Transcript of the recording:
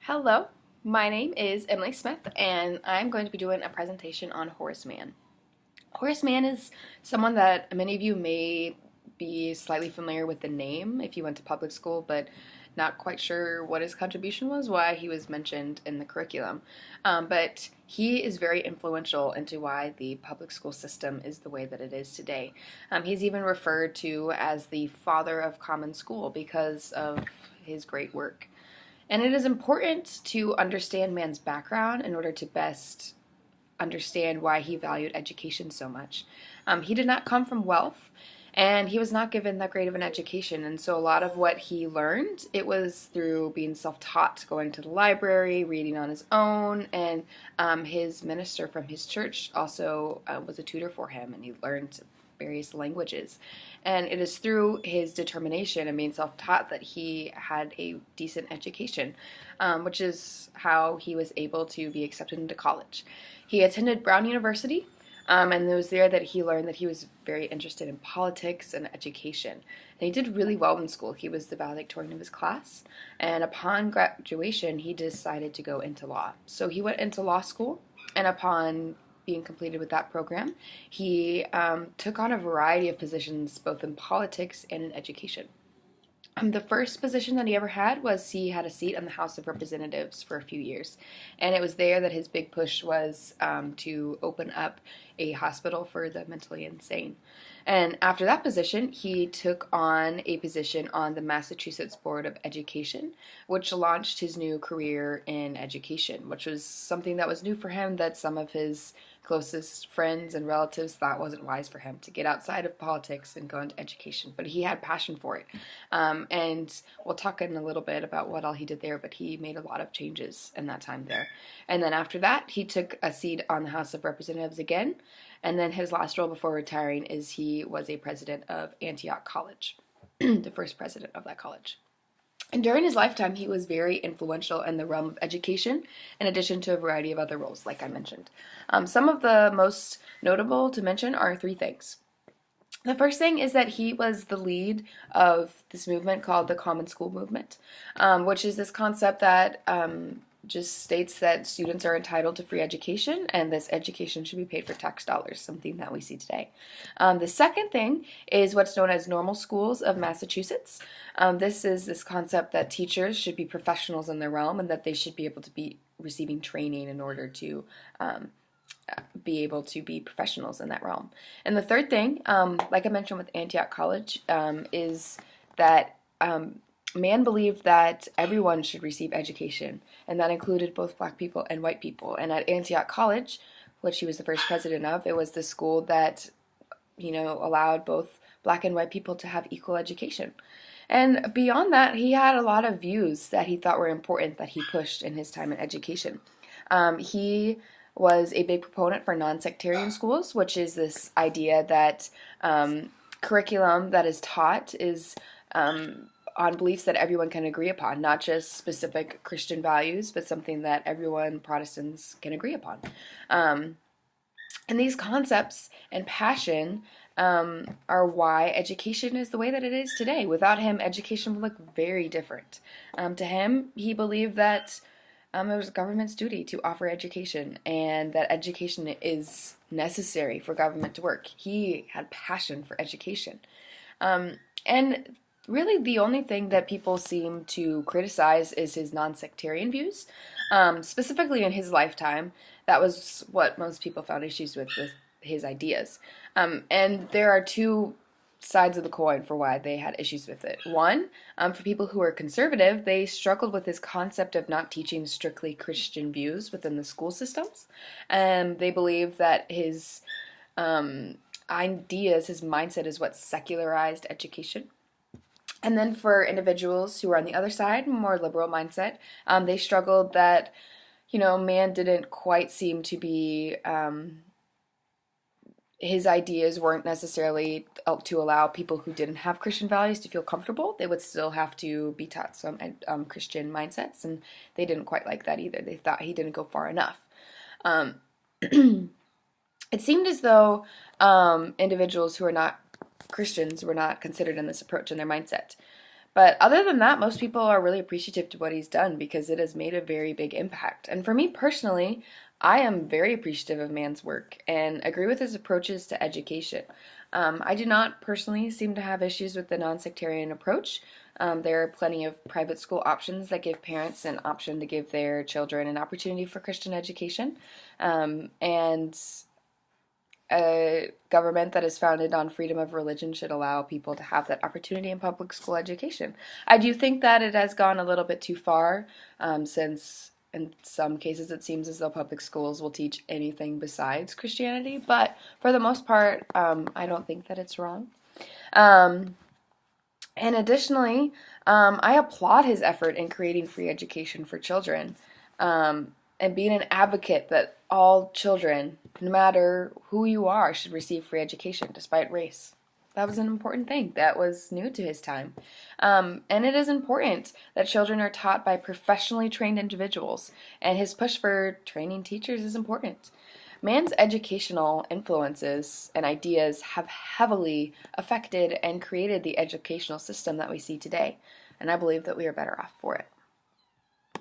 Hello, my name is Emily Smith, and I'm going to be doing a presentation on Horace Mann. Horace Mann is someone that many of you may be slightly familiar with the name if you went to public school, but not quite sure what his contribution was, why he was mentioned in the curriculum. But he is very influential into why the public school system is the way that it is today. He's even referred to as the father of common school because of his great work. And it is important to understand Mann's background in order to best understand why he valued education so much. He did not come from wealth, and he was not given that great of an education. And so a lot of what he learned, it was through being self-taught, going to the library, reading on his own, and his minister from his church also was a tutor for him, and he learned various languages. And it is through his determination and being self-taught that he had a decent education, which is how he was able to be accepted into college. He attended Brown University, and it was there that he learned that he was very interested in politics and education. And he did really well in school. He was the valedictorian of his class, and upon graduation, he decided to go into law. So he went into law school, and upon being completed with that program, he took on a variety of positions both in politics and in education. The first position that he ever had was he had a seat in the House of Representatives for a few years. And it was there that his big push was to open up a hospital for the mentally insane. And after that position, he took on a position on the Massachusetts Board of Education, which launched his new career in education, which was something that was new for him that some of his closest friends and relatives thought wasn't wise for him to get outside of politics and go into education. But he had passion for it. And we'll talk in a little bit about what all he did there, but he made a lot of changes in that time there. And then after that, he took a seat on the House of Representatives again. And then his last role before retiring is he was a president of Antioch College, the first president of that college. And during his lifetime, he was very influential in the realm of education, in addition to a variety of other roles, like I mentioned. Some of the most notable to mention are three things. The first thing is that he was the lead of this movement called the Common School Movement, which is this concept that just states that students are entitled to free education, and this education should be paid for tax dollars, something that we see today. The second thing is what's known as normal schools of Massachusetts. This is this concept that teachers should be professionals in their realm and that they should be able to be receiving training in order to be able to be professionals in that realm. And the third thing, like I mentioned with Antioch College, is that Mann believed that everyone should receive education, and that included both black people and white people. And at Antioch College, which he was the first president of, it was the school that, allowed both black and white people to have equal education. And beyond that, he had a lot of views that he thought were important that he pushed in his time in education. He was a big proponent for non-sectarian schools, which is this idea that curriculum that is taught is on beliefs that everyone can agree upon, not just specific Christian values, but something that everyone, Protestants, can agree upon. And these concepts and passion are why education is the way that it is today. Without him, education would look very different. To him, he believed that it was government's duty to offer education, and that education is necessary for government to work. He had passion for education. And really the only thing that people seem to criticize is his non-sectarian views. Specifically in his lifetime, that was what most people found issues with his ideas. And there are two sides of the coin for why they had issues with it. One, for people who are conservative, they struggled with this concept of not teaching strictly Christian views within the school systems. They believe that his ideas, his mindset is what secularized education. And then for individuals who are on the other side, more liberal mindset, they struggled that, Mann didn't quite seem to be, his ideas weren't necessarily to allow people who didn't have Christian values to feel comfortable. They would still have to be taught some Christian mindsets, and they didn't quite like that either. They thought he didn't go far enough. It seemed as though individuals who are not Christians were not considered in this approach in their mindset. But other than that, most people are really appreciative to what he's done because it has made a very big impact. And for me personally, I am very appreciative of Mann's work and agree with his approaches to education. I do not personally seem to have issues with the nonsectarian approach. There are plenty of private school options that give parents an option to give their children an opportunity for Christian education. And a government that is founded on freedom of religion should allow people to have that opportunity in public school education. I do think that it has gone a little bit too far, since in some cases it seems as though public schools will teach anything besides Christianity, but for the most part, I don't think that it's wrong. Um, and additionally, I applaud his effort in creating free education for children, and being an advocate that all children, no matter who you are, should receive free education despite race. That was an important thing that was new to his time. And it is important that children are taught by professionally trained individuals, and his push for training teachers is important. Mann's educational influences and ideas have heavily affected and created the educational system that we see today, and I believe that we are better off for it.